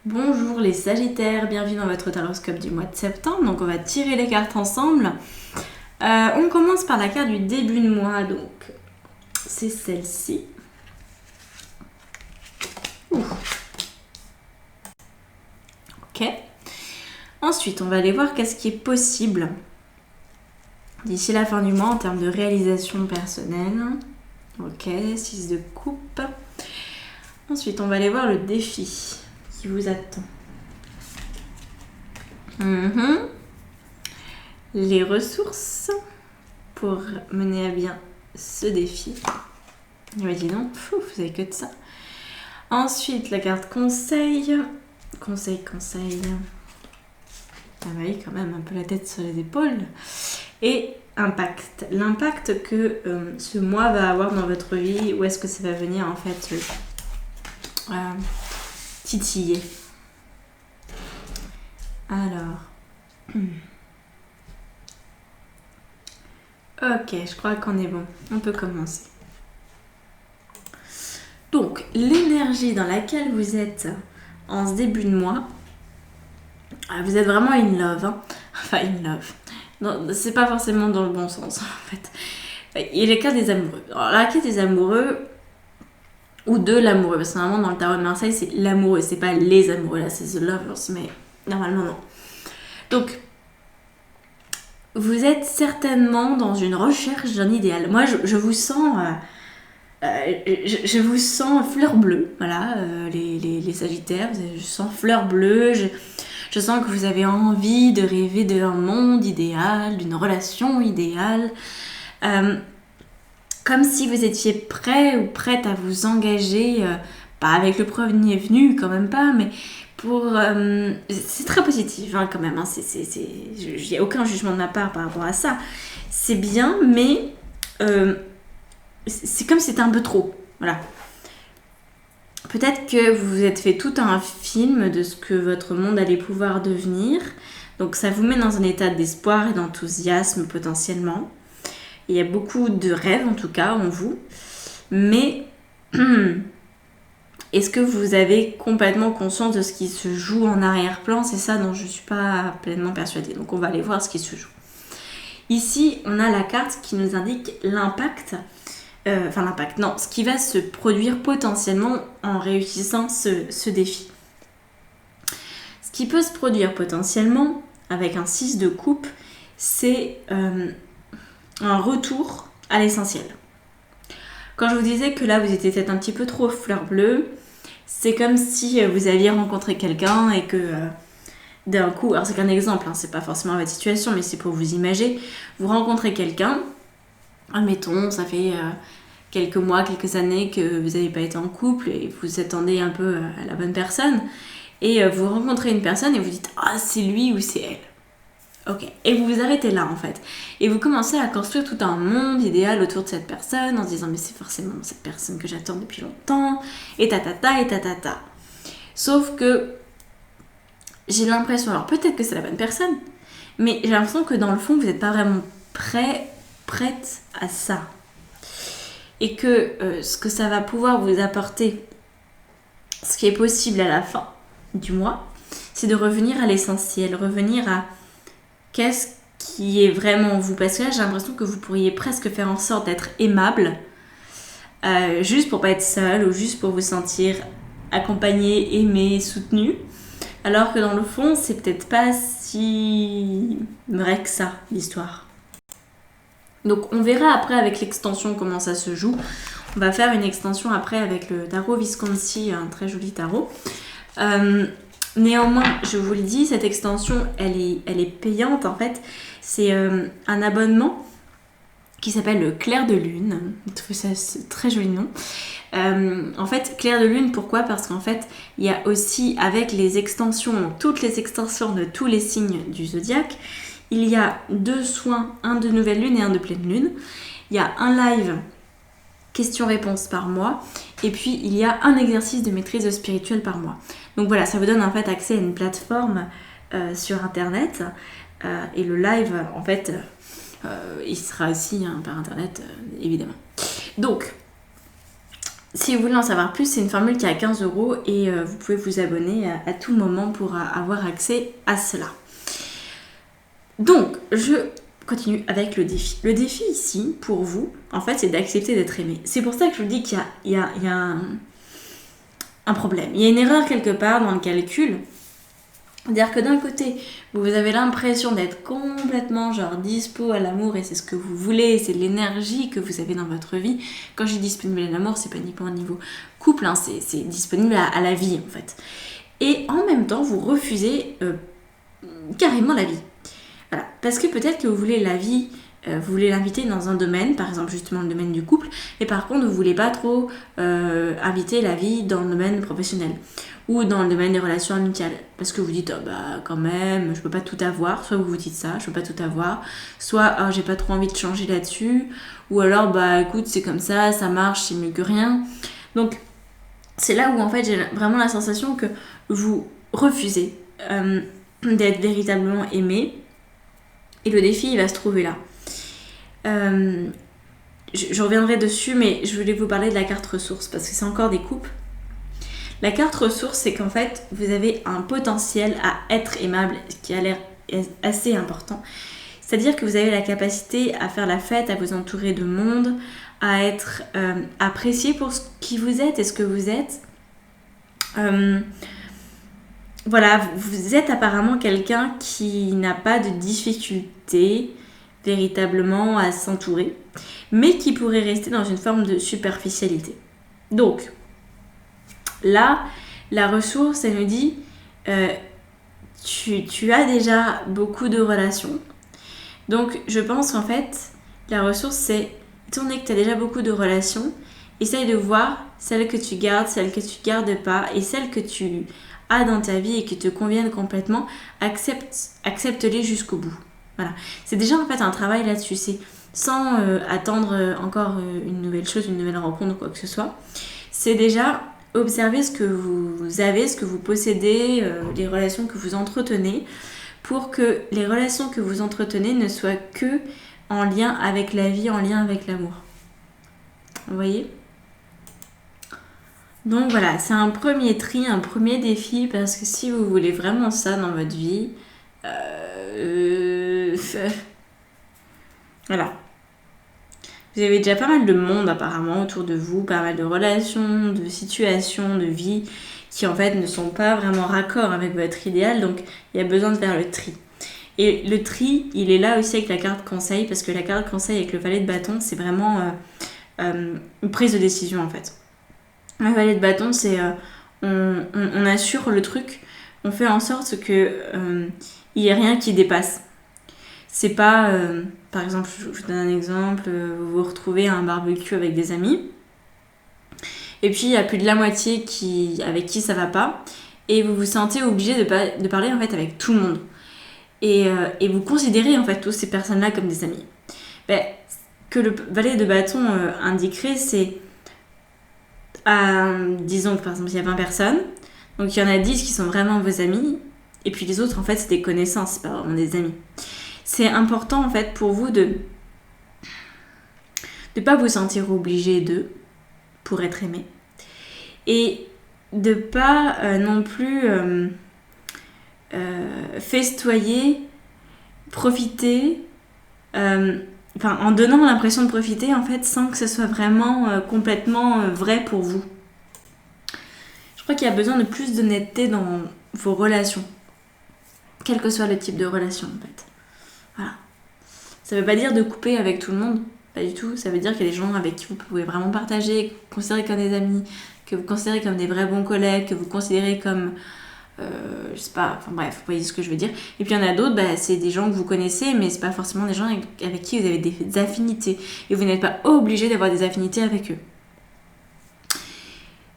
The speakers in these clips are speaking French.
Bonjour les Sagittaires, bienvenue dans votre horoscope du mois de septembre. Donc on va tirer les cartes ensemble. On commence par la carte du début de mois, donc c'est celle-ci. Ok. Ensuite, on va aller voir qu'est-ce qui est possible d'ici la fin du mois en termes de réalisation personnelle. Ok, 6 de coupe. Ensuite, on va aller voir le défi qui vous attend. Les ressources pour mener à bien ce défi. Il m'a dit non, vous avez que de ça. Ensuite, la carte conseil. Conseil. Ah oui, quand même, un peu la tête sur les épaules. Et impact. L'impact que ce mois va avoir dans votre vie, où est-ce que ça va venir en fait titiller. Alors. Ok, je crois qu'on est bon. On peut commencer. Donc, l'énergie dans laquelle vous êtes en ce début de mois, vous êtes vraiment in love. Hein. Enfin, in love. Non, c'est pas forcément dans le bon sens, en fait. Il est le cas des amoureux. Alors, la carte des amoureux, ou de l'amoureux, parce que normalement, dans le tarot de Marseille, c'est l'amoureux, c'est pas les amoureux, là, c'est the lovers, mais normalement, non. Donc, vous êtes certainement dans une recherche d'un idéal. Moi, je vous sens... je vous sens fleur bleue, voilà, les Sagittaires, je sens fleur bleue, je sens que vous avez envie de rêver d'un monde idéal, d'une relation idéale, comme si vous étiez prêt ou prête à vous engager, pas avec le premier venu, quand même pas, mais pour... c'est très positif, hein, quand même, hein, il n'y a aucun jugement de ma part par rapport à ça. C'est bien, mais... c'est comme si c'était un peu trop, voilà. Peut-être que vous vous êtes fait tout un film de ce que votre monde allait pouvoir devenir. Donc ça vous met dans un état d'espoir et d'enthousiasme potentiellement. Il y a beaucoup de rêves en tout cas en vous. Mais est-ce que vous avez complètement conscience de ce qui se joue en arrière-plan? C'est ça dont je ne suis pas pleinement persuadée. Donc on va aller voir ce qui se joue. Ici, on a la carte qui nous indique l'impact. Ce qui va se produire potentiellement en réussissant ce défi. Ce qui peut se produire potentiellement avec un 6 de coupe, c'est un retour à l'essentiel. Quand je vous disais que là vous étiez peut-être un petit peu trop fleur bleue, c'est comme si vous aviez rencontré quelqu'un et que d'un coup, alors c'est qu'un exemple, hein, c'est pas forcément votre situation, mais c'est pour vous imaginer, vous rencontrez quelqu'un, admettons, ça fait quelques mois, quelques années que vous n'avez pas été en couple et vous attendez un peu à la bonne personne, et vous rencontrez une personne et vous dites « Ah, c'est lui ou c'est elle ». Ok, et vous vous arrêtez là en fait. Et vous commencez à construire tout un monde idéal autour de cette personne en se disant « Mais c'est forcément cette personne que j'attends depuis longtemps », et tatata, et tatata. Sauf que j'ai l'impression, alors peut-être que c'est la bonne personne, mais j'ai l'impression que dans le fond, vous n'êtes pas vraiment prête à ça. Et que ce que ça va pouvoir vous apporter, ce qui est possible à la fin du mois, c'est de revenir à l'essentiel, revenir à qu'est-ce qui est vraiment vous. Parce que là, j'ai l'impression que vous pourriez presque faire en sorte d'être aimable, juste pour pas être seul ou juste pour vous sentir accompagné, aimé, soutenu. Alors que dans le fond, c'est peut-être pas si vrai que ça, l'histoire. Donc on verra après avec l'extension comment ça se joue. On va faire une extension après avec le tarot Visconti, un très joli tarot. Néanmoins, je vous le dis, cette extension, elle est payante en fait. C'est un abonnement qui s'appelle le Clair de Lune. Je trouve ça c'est très joli nom. En fait, Clair de Lune, pourquoi? Parce qu'en fait, il y a aussi avec les extensions, toutes les extensions de tous les signes du zodiaque, il y a 2 soins, un de nouvelle lune et un de pleine lune. Il y a un live questions-réponses par mois. Et puis, il y a un exercice de maîtrise spirituelle par mois. Donc voilà, ça vous donne en fait accès à une plateforme sur Internet. Et le live, en fait, il sera aussi par Internet, évidemment. Donc, si vous voulez en savoir plus, c'est une formule qui est à 15 € et vous pouvez vous abonner à tout moment pour avoir accès à cela. Donc, je continue avec le défi. Le défi ici, pour vous, en fait, c'est d'accepter d'être aimé. C'est pour ça que je vous dis qu'il y a un problème. Il y a une erreur quelque part dans le calcul. C'est-à-dire que d'un côté, vous avez l'impression d'être complètement dispo à l'amour et c'est ce que vous voulez, c'est de l'énergie que vous avez dans votre vie. Quand je dis disponible à l'amour, c'est pas uniquement au niveau couple, hein, c'est disponible à la vie en fait. Et en même temps, vous refusez carrément la vie. Voilà. Parce que peut-être que vous voulez la vie, vous voulez l'inviter dans un domaine, par exemple justement le domaine du couple, et par contre vous voulez pas trop inviter la vie dans le domaine professionnel ou dans le domaine des relations amicales. Parce que vous dites, oh, bah quand même, je peux pas tout avoir. Soit vous vous dites ça, je peux pas tout avoir. Soit, oh, j'ai pas trop envie de changer là-dessus. Ou alors, bah écoute, c'est comme ça marche, c'est mieux que rien. Donc, c'est là où en fait j'ai vraiment la sensation que vous refusez d'être véritablement aimé. Et le défi, il va se trouver là. Je reviendrai dessus, mais je voulais vous parler de la carte ressource parce que c'est encore des couples. La carte ressource, c'est qu'en fait, vous avez un potentiel à être aimable qui a l'air assez important. C'est-à-dire que vous avez la capacité à faire la fête, à vous entourer de monde, à être apprécié pour qui vous êtes et ce que vous êtes. Voilà, vous êtes apparemment quelqu'un qui n'a pas de difficulté véritablement à s'entourer, mais qui pourrait rester dans une forme de superficialité. Donc, là, la ressource, elle nous dit, tu as déjà beaucoup de relations. Donc, je pense qu'en fait, la ressource, c'est, étant donné que tu as déjà beaucoup de relations, essaye de voir celles que tu gardes, celles que tu gardes pas, et celles que tu as dans ta vie et qui te conviennent complètement, accepte-les jusqu'au bout. Voilà. C'est déjà en fait un travail là-dessus. C'est sans attendre encore une nouvelle chose, une nouvelle rencontre ou quoi que ce soit. C'est déjà observer ce que vous avez, ce que vous possédez, les relations que vous entretenez, pour que les relations que vous entretenez ne soient que en lien avec la vie, en lien avec l'amour. Vous voyez ? Donc voilà, c'est un premier tri, un premier défi, parce que si vous voulez vraiment ça dans votre vie, voilà. Vous avez déjà pas mal de monde apparemment autour de vous, pas mal de relations, de situations, de vie qui en fait ne sont pas vraiment raccord avec votre idéal, donc il y a besoin de faire le tri. Et le tri, il est là aussi avec la carte conseil, parce que la carte conseil avec le valet de bâton, c'est vraiment une prise de décision en fait. Le valet de bâton, c'est on assure le truc, on fait en sorte que il n'y ait rien qui dépasse. C'est pas, par exemple, je vous donne un exemple, vous vous retrouvez à un barbecue avec des amis, et puis il y a plus de la moitié avec qui ça va pas, et vous vous sentez obligé de parler en fait avec tout le monde. Et vous considérez en fait toutes ces personnes-là comme des amis. Que le valet de bâton indiquerait, c'est disons que par exemple il y a 20 personnes, donc il y en a 10 qui sont vraiment vos amis, et puis les autres en fait c'est des connaissances, c'est pas vraiment des amis. C'est important en fait pour vous de pas vous sentir obligé d'eux pour être aimé, et de pas non plus festoyer, profiter, en donnant l'impression de profiter en fait sans que ce soit vraiment complètement vrai pour vous. Je crois qu'il y a besoin de plus d'honnêteté dans vos relations, quel que soit le type de relation en fait. Voilà. Ça veut pas dire de couper avec tout le monde, pas du tout. Ça veut dire qu'il y a des gens avec qui vous pouvez vraiment partager, que vous considérez comme des amis, que vous considérez comme des vrais bons collègues, que vous considérez comme je sais pas, enfin bref, vous voyez ce que je veux dire. Et puis il y en a d'autres, c'est des gens que vous connaissez, mais c'est pas forcément des gens avec qui vous avez des affinités. Et vous n'êtes pas obligé d'avoir des affinités avec eux.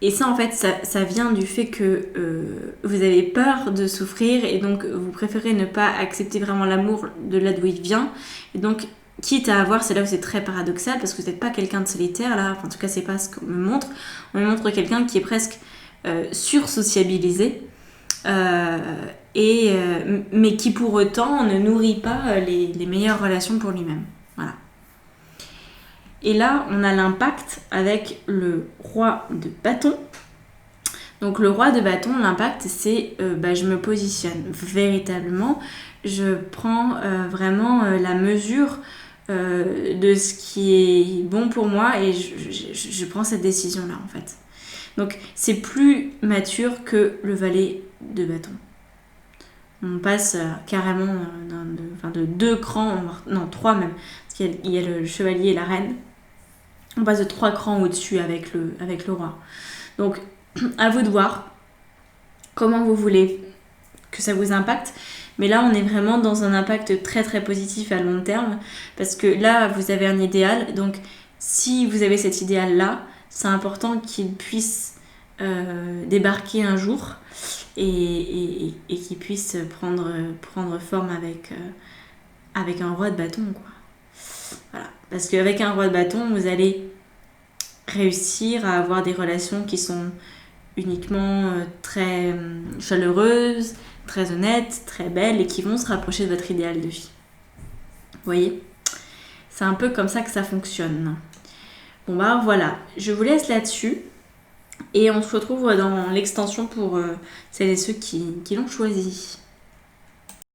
Et ça, en fait, ça vient du fait que vous avez peur de souffrir et donc vous préférez ne pas accepter vraiment l'amour de là d'où il vient. Et donc, quitte à avoir, c'est là où c'est très paradoxal parce que vous n'êtes pas quelqu'un de solitaire, là. Enfin, en tout cas, c'est pas ce qu'on me montre. On me montre quelqu'un qui est presque sur-sociabilisé. Mais qui pour autant ne nourrit pas les meilleures relations pour lui-même. Voilà. Et là, on a l'impact avec le roi de bâton. Donc le roi de bâton, l'impact, c'est je me positionne véritablement, je prends vraiment la mesure de ce qui est bon pour moi et je prends cette décision-là en fait. Donc c'est plus mature que le valet de bâton. On passe carrément de 2 crans, non 3 même, parce qu'il y a le chevalier et la reine. On passe de 3 crans au-dessus avec le roi. Donc à vous de voir comment vous voulez que ça vous impacte. Mais là, on est vraiment dans un impact très très positif à long terme. Parce que là, vous avez un idéal. Donc, si vous avez cet idéal-là, c'est important qu'il puisse débarquer un jour et qu'il puisse prendre forme avec un roi de bâton, quoi. Voilà. Parce qu'avec un roi de bâton, vous allez réussir à avoir des relations qui sont uniquement très chaleureuses, très honnêtes, très belles et qui vont se rapprocher de votre idéal de vie. Vous voyez ? C'est un peu comme ça que ça fonctionne. Bon bah voilà, je vous laisse là-dessus et on se retrouve dans l'extension pour celles et ceux qui l'ont choisi.